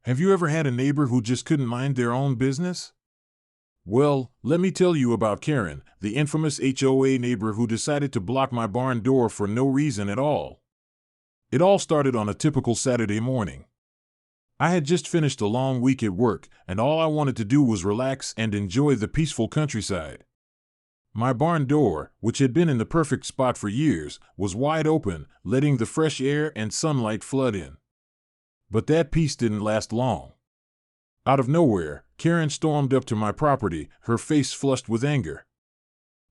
Have you ever had a neighbor who just couldn't mind their own business? Well, let me tell you about Karen, the infamous HOA neighbor who decided to block my barn door for no reason at all. It all started on a typical Saturday morning. I had just finished a long week at work, and all I wanted to do was relax and enjoy the peaceful countryside. My barn door, which had been in the perfect spot for years, was wide open, letting the fresh air and sunlight flood in. But that peace didn't last long. Out of nowhere, Karen stormed up to my property, her face flushed with anger.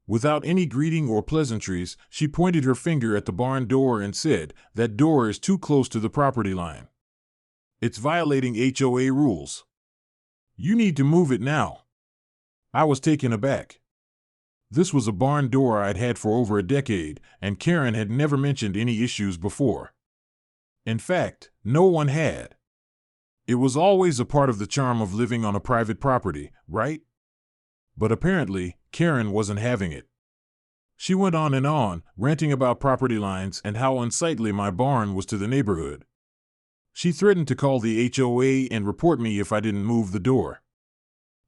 Without any greeting or pleasantries, she pointed her finger at the barn door and said, "That door is too close to the property line. It's violating HOA rules. You need to move it now." I was taken aback. This was a barn door I'd had for over a decade, and Karen had never mentioned any issues before. In fact, no one had. It was always a part of the charm of living on a private property, right? But apparently, Karen wasn't having it. She went on, ranting about property lines and how unsightly my barn was to the neighborhood. She threatened to call the HOA and report me if I didn't move the door.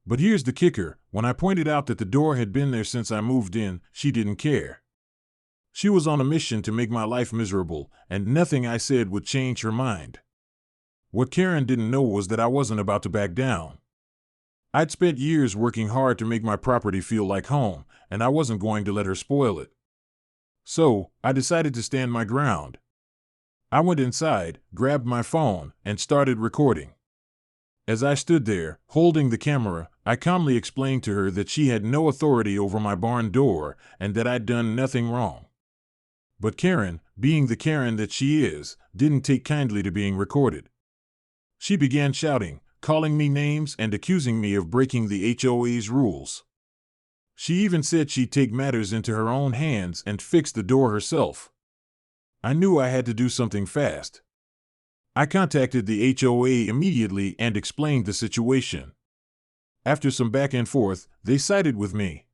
But here's the kicker: when I pointed out that the door had been there since I moved in, she didn't care. She was on a mission to make my life miserable, and nothing I said would change her mind. What Karen didn't know was that I wasn't about to back down. I'd spent years working hard to make my property feel like home, and I wasn't going to let her spoil it. So, I decided to stand my ground. I went inside, grabbed my phone, and started recording. As I stood there, holding the camera, I calmly explained to her that she had no authority over my barn door and that I'd done nothing wrong. But Karen, being the Karen that she is, didn't take kindly to being recorded. She began shouting, calling me names and accusing me of breaking the HOA's rules. She even said she'd take matters into her own hands and fix the door herself. I knew I had to do something fast. I contacted the HOA immediately and explained the situation. After some back and forth, they sided with me.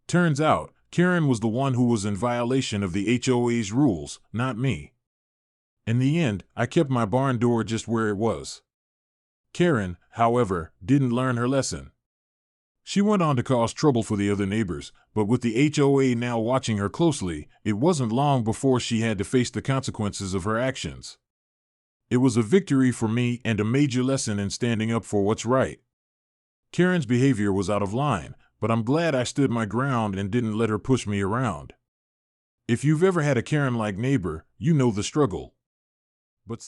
Turns out, Karen was the one who was in violation of the HOA's rules, not me. In the end, I kept my barn door just where it was. Karen, however, didn't learn her lesson. She went on to cause trouble for the other neighbors, but with the HOA now watching her closely, it wasn't long before she had to face the consequences of her actions. It was a victory for me and a major lesson in standing up for what's right. Karen's behavior was out of line, but I'm glad I stood my ground and didn't let her push me around. If you've ever had a Karen-like neighbor, you know the struggle. But